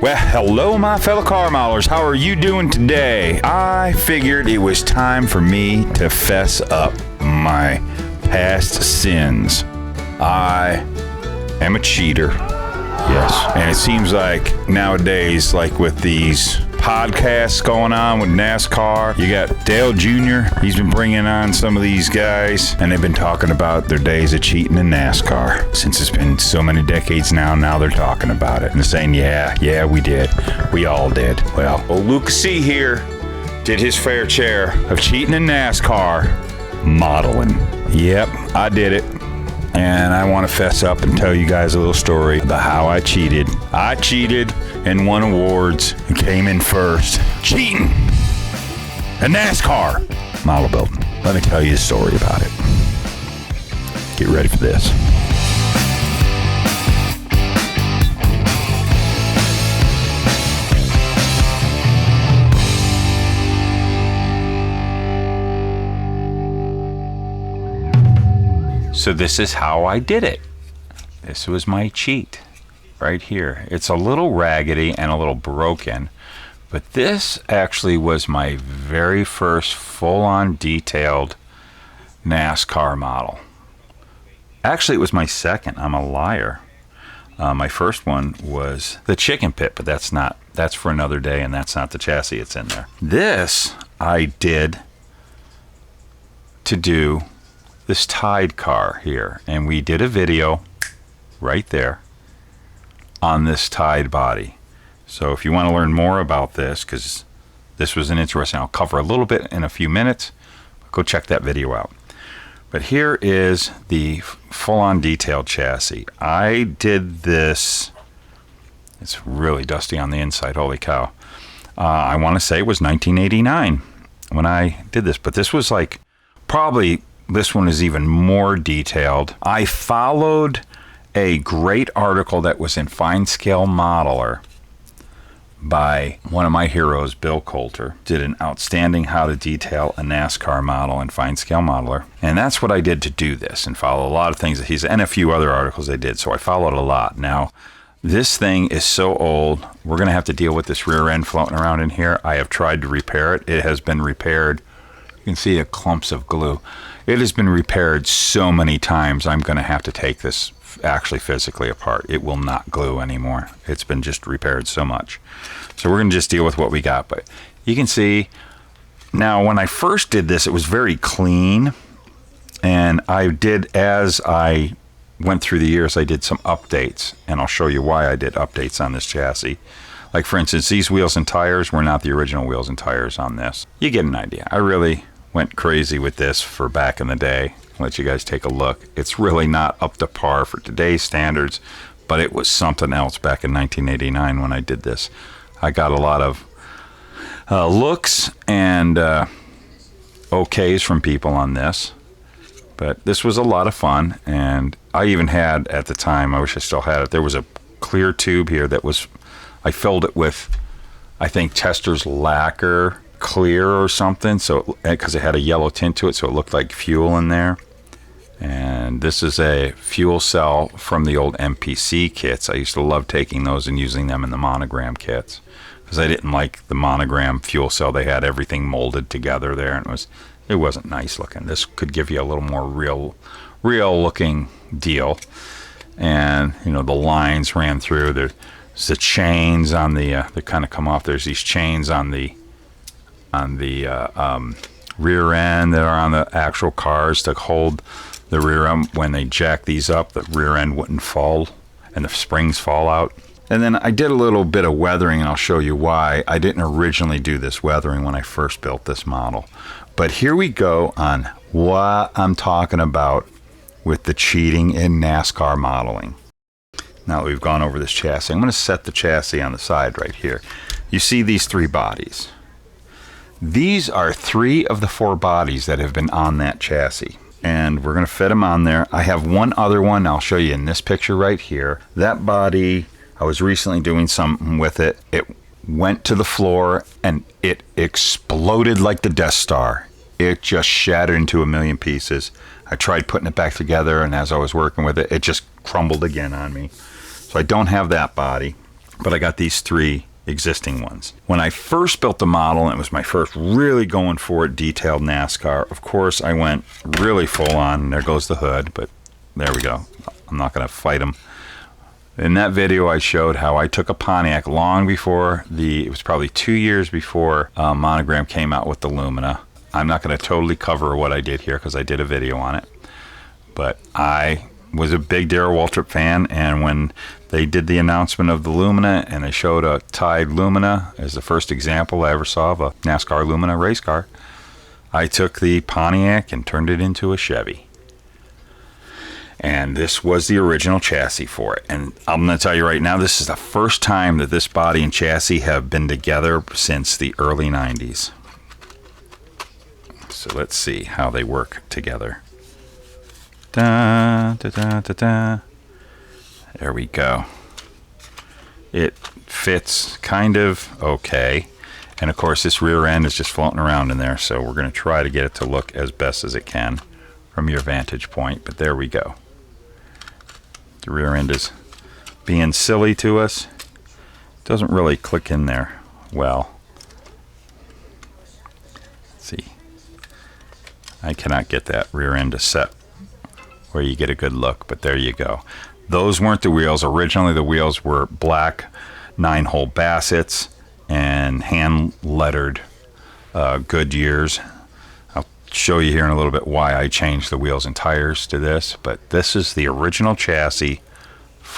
Well, hello, my fellow car modelers. How are you doing today? I figured it was time for me to fess up my past sins. I am a cheater. Yes. And it seems like nowadays, like with these podcasts going on with NASCAR, you got Dale Jr., he's been bringing on some of these guys, and they've been talking about their days of cheating in NASCAR. Since it's been so many decades now they're talking about it and saying, yeah, we did. We all did. Well, Luka here did his fair share of cheating in NASCAR modeling. Yep, I did it. And I want to fess up and tell you guys a little story about how I cheated. I cheated and won awards and came in first. Cheating at NASCAR model building. Let me tell you a story about it. Get ready for this. So this is how I did it. This was my cheat right here. It's a little raggedy and a little broken, but this actually was my very first full-on detailed NASCAR model. Actually, it was my second. I'm a liar. My first one was the chicken pit, but that's for another day, and that's not the chassis it's in there. This I did to do this Tide car here, and we did a video right there on this Tide body. So if you want to learn more about this, because this was an interesting, I'll cover a little bit in a few minutes, go check that video out. But here is the full-on detailed chassis. I did this, it's really dusty on the inside, holy cow. I want to say it was 1989 when I did this, but this was like probably, this one is even more detailed. I followed a great article that was in Fine Scale Modeler by one of my heroes, Bill Coulter. Did an outstanding how to detail a NASCAR model in Fine Scale Modeler. And that's what I did to do this and follow a lot of things that he's, and a few other articles I did. So I followed a lot. Now, this thing is so old, we're going to have to deal with this rear end floating around in here. I have tried to repair it. It has been repaired. You can see the clumps of glue. It has been repaired so many times, I'm going to have to take this actually physically apart. It will not glue anymore. It's been just repaired so much. So we're going to just deal with what we got. But you can see, now when I first did this, it was very clean. And I did, as I went through the years, I did some updates. And I'll show you why I did updates on this chassis. Like, for instance, these wheels and tires were not the original wheels and tires on this. You get an idea. I really went crazy with this for back in the day. I'll let you guys take a look. It's really not up to par for today's standards, but it was something else back in 1989 when I did this. I got a lot of looks and okays from people on this, but this was a lot of fun. And I even had, at the time, I wish I still had it, there was a clear tube here that was, I filled it with, I think, Tester's lacquer clear or something, so because it had a yellow tint to it, so it looked like fuel in there. And this is a fuel cell from the old MPC kits. I used to love taking those and using them in the monogram kits because I didn't like the monogram fuel cell. They had everything molded together there, and it wasn't nice looking. This could give you a little more real looking deal. And you know, the lines ran through. There's the chains on the that kind of come off. There's these chains on the rear end that are on the actual cars to hold the rear end. When they jack these up, the rear end wouldn't fall and the springs fall out. And then I did a little bit of weathering, and I'll show you why. I didn't originally do this weathering when I first built this model. But here we go on what I'm talking about with the cheating in NASCAR modeling. Now that we've gone over this chassis, I'm going to set the chassis on the side right here. You see these three bodies. These are 3 of the 4 bodies that have been on that chassis, and we're going to fit them on there. I have one other one I'll show you in this picture right here. That body, I was recently doing something with it. It went to the floor and it exploded like the Death Star. It just shattered into a million pieces. I tried putting it back together, and as I was working with it, it just crumbled again on me. So I don't have that body. but I got these 3 existing ones. When I first built the model, and it was my first really going for it detailed NASCAR, of course I went really full on. There goes the hood, but there we go. I'm not going to fight them. In that video, I showed how I took a Pontiac long before it was probably 2 years before Monogram came out with the Lumina. I'm not going to totally cover what I did here because I did a video on it. But I was a big Darrell Waltrip fan, and when they did the announcement of the Lumina and they showed a Tide Lumina as the first example I ever saw of a NASCAR Lumina race car, I took the Pontiac and turned it into a Chevy. And this was the original chassis for it. And I'm going to tell you right now, this is the first time that this body and chassis have been together since the early 90s. So let's see how they work together. Da, da, da, da, da. There we go. It fits kind of okay. And of course this rear end is just floating around in there, so we're going to try to get it to look as best as it can from your vantage point. But there we go. The rear end is being silly to us. Doesn't really click in there well. Let's see. I cannot get that rear end to set where you get a good look, but there you go. Those weren't the wheels. Originally the wheels were black 9-hole Bassett's and hand lettered Goodyears. I'll show you here in a little bit why I changed the wheels and tires to this, but this is the original chassis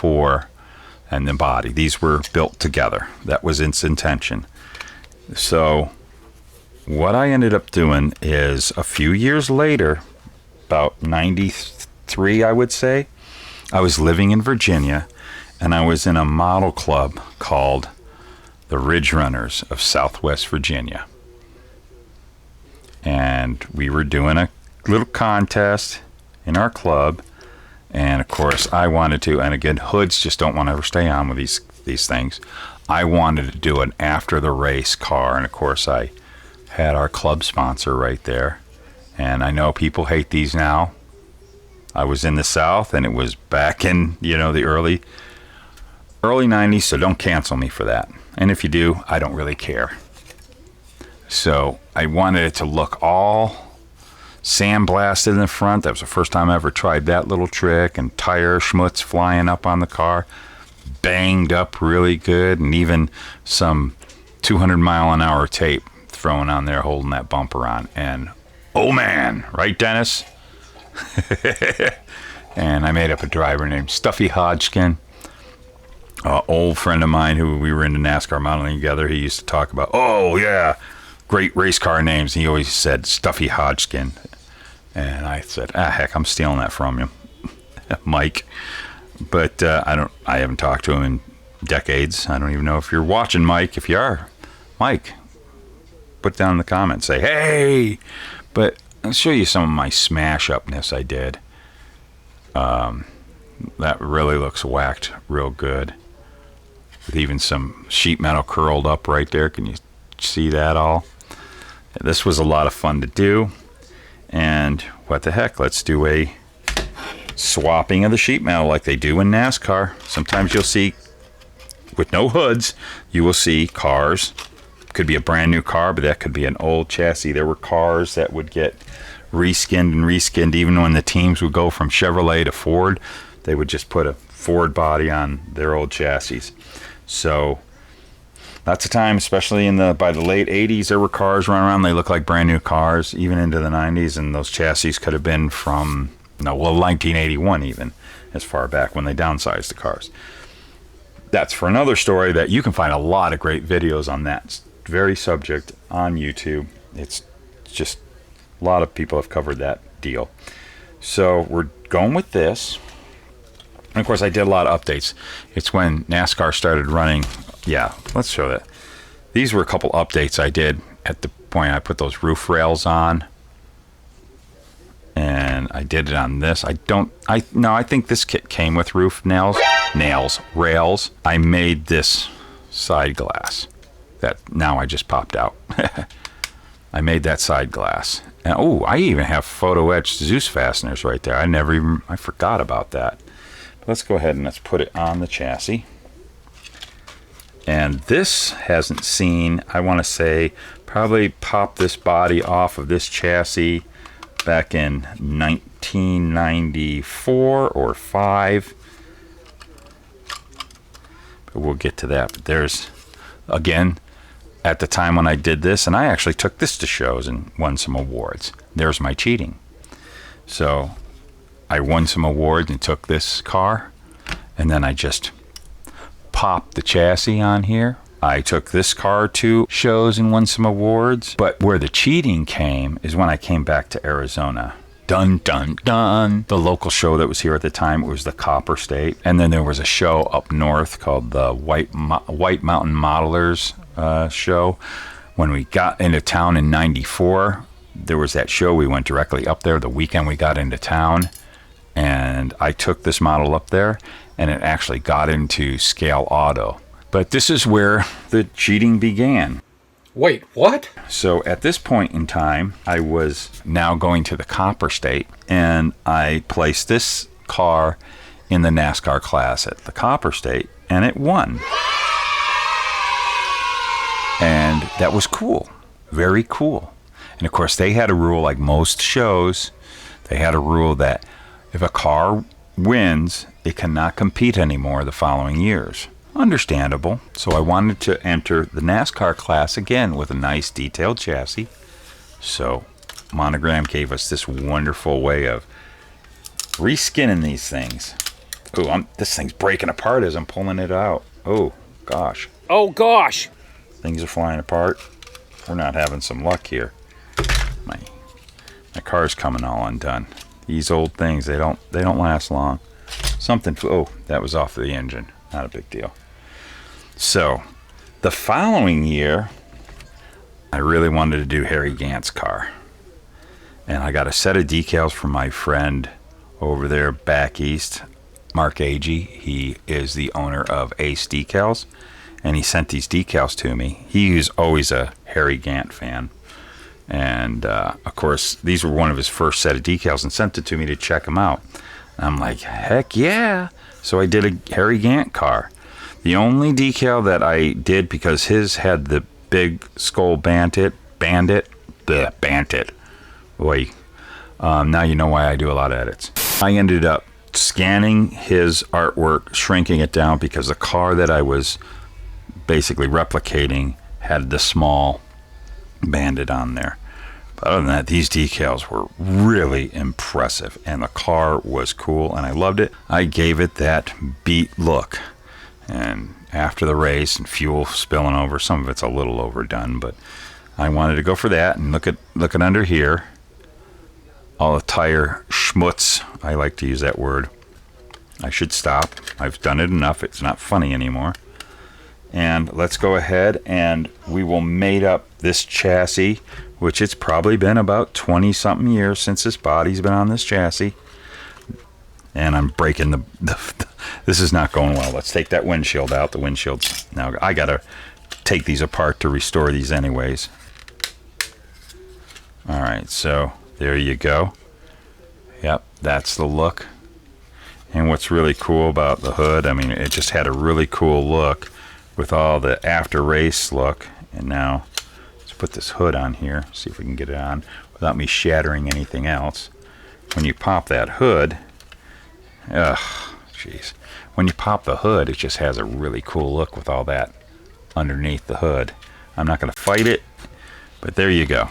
and the body. These were built together. That was its intention. So what I ended up doing is a few years later, about 93 I would say, I was living in Virginia and I was in a model club called the Ridge Runners of Southwest Virginia. And we were doing a little contest in our club, and of course I wanted to, and again, hoods just don't want to ever stay on with these things. I wanted to do an after the race car, and of course I had our club sponsor right there. And I know people hate these now. I was in the South, and it was back in, the early 90s, so don't cancel me for that. And if you do, I don't really care. So I wanted it to look all sandblasted in the front. That was the first time I ever tried that little trick, and tire schmutz flying up on the car, banged up really good, and even some 200-mile-an-hour tape thrown on there holding that bumper on. And oh man, right, Dennis? And I made up a driver named Stuffy Hodgkin, old friend of mine who we were into NASCAR modeling together. He used to talk about, oh yeah, great race car names. He always said Stuffy Hodgkin. And I said, heck, I'm stealing that from you, Mike. But I haven't talked to him in decades. I don't even know if you're watching, Mike. If you are, Mike, put down in the comments, say, hey. But I'll show you some of my smash upness I did. That really looks whacked real good, with even some sheet metal curled up right there. Can you see that all? This was a lot of fun to do. And what the heck, let's do a swapping of the sheet metal like they do in NASCAR. Sometimes you'll see, with no hoods, you will see cars. Could be a brand new car, but that could be an old chassis. There were cars that would get reskinned even when the teams would go from Chevrolet to Ford. They would just put a Ford body on their old chassis. So lots of times, especially by the late 80s, there were cars running around. They looked like brand new cars, even into the 90s, and those chassis could have been from 1981 even, as far back when they downsized the cars. That's for another story. That you can find a lot of great videos on that very subject on YouTube. It's just a lot of people have covered that deal. So we're going with this. And of course I did a lot of updates. It's when NASCAR started running. Yeah, let's show that. These were a couple updates I did at the point I put those roof rails on. And I did it on this. I think this kit came with roof rails. I made this side glass that now I just popped out. I made that side glass. And I even have photo etched Zeus fasteners right there. I forgot about that. But let's go ahead and let's put it on the chassis. And this hasn't seen, I want to say, probably popped this body off of this chassis back in 1994 or 5. But we'll get to that. But there's, again, at the time when I did this, and I actually took this to shows and won some awards. There's my cheating. So I won some awards and took this car, and then I just popped the chassis on here. I took this car to shows and won some awards. But where the cheating came is when I came back to Arizona. Dun, dun, dun. The local show that was here at the time, it was the Copper State. And then there was a show up north called the White Mountain Modelers show. When we got into town in 94, there was that show. We went directly up there the weekend we got into town. And I took this model up there, and it actually got into Scale Auto. But this is where the cheating began. Wait, what? So at this point in time, I was now going to the Copper State, and I placed this car in the NASCAR class at the Copper State, and it won. And that was cool. Very cool. And of course, they had a rule, like most shows, they had a rule that if a car wins, it cannot compete anymore the following years. Understandable. So I wanted to enter the NASCAR class again with a nice detailed chassis. So Monogram gave us this wonderful way of reskinning these things. Oh, this thing's breaking apart as I'm pulling it out. Oh, gosh. Oh, gosh. Things are flying apart. We're not having some luck here. My car's coming all undone. These old things, they don't last long. Oh, that was off the engine. Not a big deal. So, the following year, I really wanted to do Harry Gant's car. And I got a set of decals from my friend over there back east, Mark Agee. He is the owner of Ace Decals. And he sent these decals to me. He was always a Harry Gant fan. And, of course, these were one of his first set of decals and sent it to me to check them out. And I'm like, heck yeah. So I did a Harry Gant car. The only decal that I did, because his had the big skull bandit. Boy, now you know why I do a lot of edits. I ended up scanning his artwork, shrinking it down, because the car that I was basically replicating had the small bandit on there. But other than that, these decals were really impressive, and the car was cool, and I loved it. I gave it that beat look. And after the race and fuel spilling over, some of it's a little overdone, but I wanted to go for that. And look at under here, all the tire schmutz. I like to use that word. I should stop. I've done it enough. It's not funny anymore. And let's go ahead and we will mate up this chassis, which it's probably been about 20-something years since this body's been on this chassis. And I'm breaking this is not going well. Let's take that windshield out. The windshield's now, I gotta take these apart to restore these anyways. All right, so there you go. Yep, that's the look. And what's really cool about the hood, I mean, it just had a really cool look with all the after race look. And now let's put this hood on here, see if we can get it on without me shattering anything else. When you pop that hood, when you pop the hood, it just has a really cool look with all that underneath the hood. I'm not going to fight it, but there you go.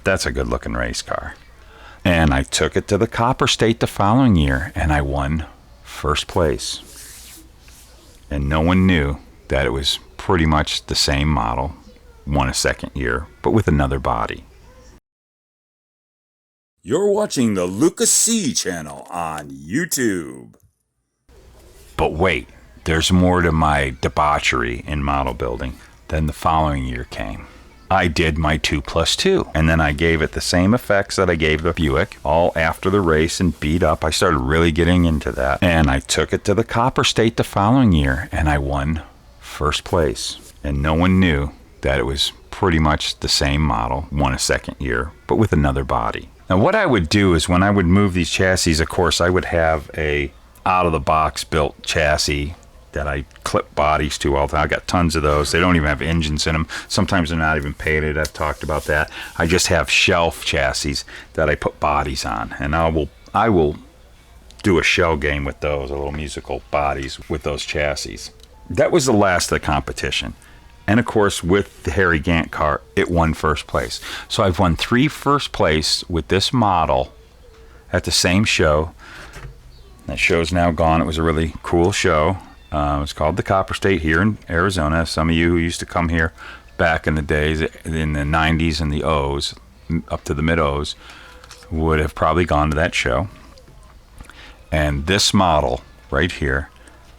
That's a good looking race car. And I took it to the Copper State the following year, and I won first place. And no one knew that it was pretty much the same model, won a second year, but with another body. You're watching the Luka C channel on YouTube. But wait, there's more to my debauchery in model building. Then the following year came. I did my 2+2, and then I gave it the same effects that I gave the Buick, all after the race and beat up. I started really getting into that, and I took it to the Copper State the following year, and I won first place. And no one knew that it was pretty much the same model, won a second year, but with another body. Now what I would do is when I would move these chassis, of course, I would have a out-of-the-box built chassis that I clip bodies to all the time. I got tons of those. They don't even have engines in them. Sometimes they're not even painted. I've talked about that. I just have shelf chassis that I put bodies on, and I will do a shell game with those, a little musical bodies with those chassis. That was the last of the competition. And of course, with the Harry Gant car, it won first place. So I've won 3 first place with this model at the same show. That show's now gone. It was a really cool show. It's called the Copper State here in Arizona. Some of you who used to come here back in the days, in the 90s and the O's, up to the mid-O's, would have probably gone to that show. And this model right here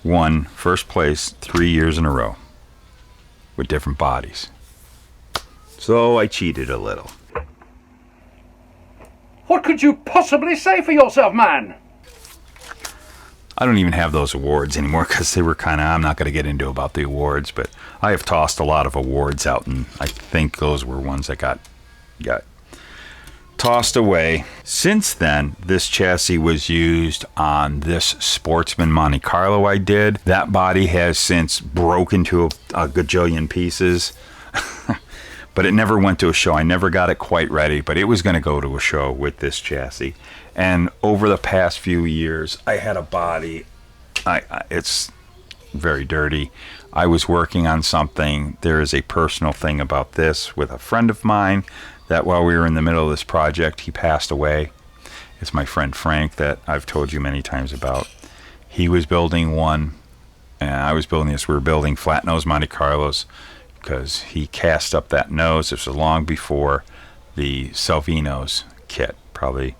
won first place 3 years in a row with different bodies. So I cheated a little. What could you possibly say for yourself, man? I don't even have those awards anymore because they were kind of, I'm not going to get into about the awards, but I have tossed a lot of awards out, and I think those were ones that got tossed away. Since then, this chassis was used on this Sportsman Monte Carlo I did. That body has since broken to a gajillion pieces. But it never went to a show. I never got it quite ready, but it was going to go to a show with this chassis. And over the past few years, I had a body. It's very dirty. I was working on something. There is a personal thing about this with a friend of mine that while we were in the middle of this project, he passed away. It's my friend Frank that I've told you many times about. He was building one, and I was building this. We were building flat nose Monte Carlos, because he cast up that nose. This was long before the Salvino's kit, probably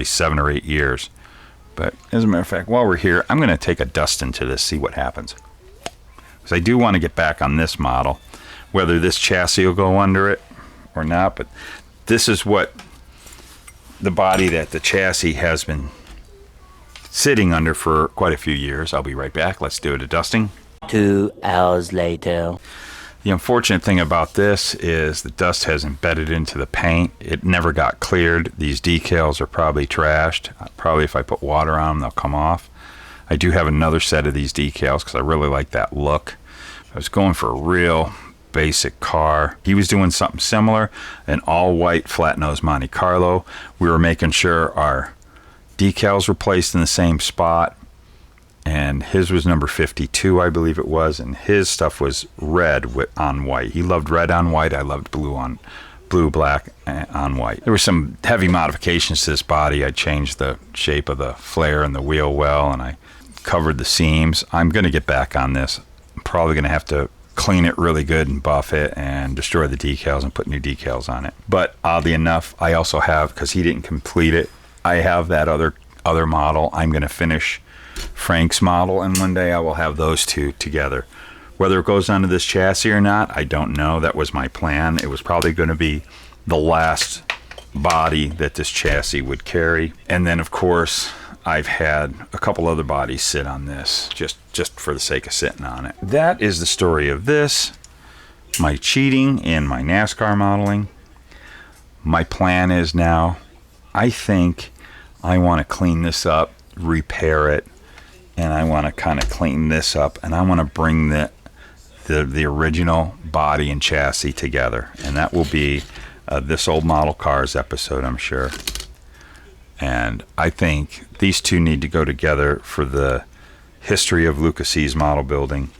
7 or 8 years. But as a matter of fact, while we're here, I'm going to take a dust into this, see what happens. Because I do want to get back on this model, whether this chassis will go under it or not. But this is what the body that the chassis has been sitting under for quite a few years. I'll be right back. Let's do a dusting. 2 hours later. The unfortunate thing about this is the dust has embedded into the paint. It never got cleared. These decals are probably trashed. Probably if I put water on them, they'll come off. I do have another set of these decals because I really like that look. I was going for a real basic car. He was doing something similar, an all-white flat-nose Monte Carlo. We were making sure our decals were placed in the same spot. And his was number 52, I believe it was, and his stuff was red on white. He loved red on white. I loved blue, black on white. There were some heavy modifications to this body. I changed the shape of the flare and the wheel well, and I covered the seams. I'm going to get back on this. I'm probably going to have to clean it really good and buff it and destroy the decals and put new decals on it. But oddly enough, I also have, because he didn't complete it, I have that other model. I'm going to finish Frank's model, and one day I will have those two together. Whether it goes onto this chassis or not, I don't know. That was my plan. It was probably going to be the last body that this chassis would carry. And then, of course, I've had a couple other bodies sit on this just for the sake of sitting on it. That is the story of this, my cheating in my NASCAR modeling. My plan is now, I think I want to clean this up, repair it, and I want to kind of clean this up, and I want to bring the original body and chassis together, and that will be this old model cars episode, I'm sure. And I think these two need to go together for the history of Luka C's model building,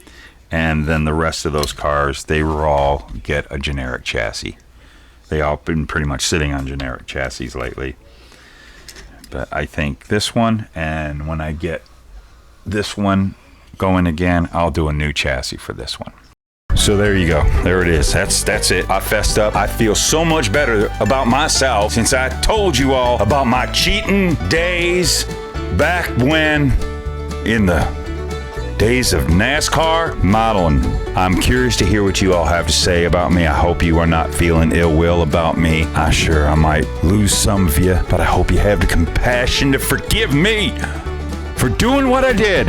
and then the rest of those cars, they will all get a generic chassis. They all been pretty much sitting on generic chassis lately. But I think this one, and when I get this one going again, I'll do a new chassis for this one. So there you go. There it is. That's it. I fessed up. I feel so much better about myself since I told you all about my cheating days back when in the days of NASCAR modeling. I'm curious to hear what you all have to say about me. I hope you are not feeling ill will about me. I might lose some of you, but I hope you have the compassion to forgive me for doing what I did,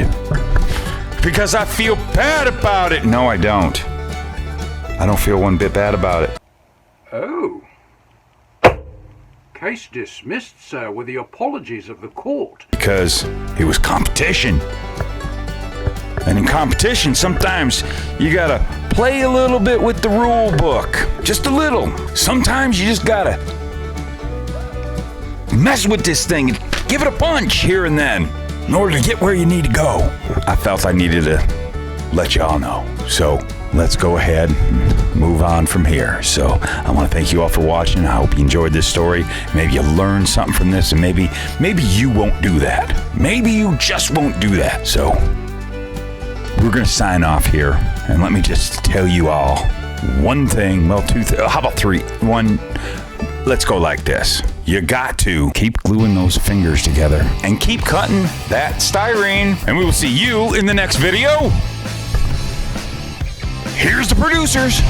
because I feel bad about it. No, I don't. I don't feel one bit bad about it. Oh. Case dismissed, sir, with the apologies of the court. Because it was competition. And in competition, sometimes you gotta play a little bit with the rule book. Just a little. Sometimes you just gotta mess with this thing and give it a punch here and then in order to get where you need to go. I felt I needed to let y'all know. So let's go ahead and move on from here. So I want to thank you all for watching. I hope you enjoyed this story. Maybe you learned something from this, and maybe you won't do that. Maybe you just won't do that. So we're going to sign off here, and let me just tell you all one thing. Well, two things. How about three? One. Let's go like this. You got to keep gluing those fingers together and keep cutting that styrene. And we will see you in the next video. Here's the producers.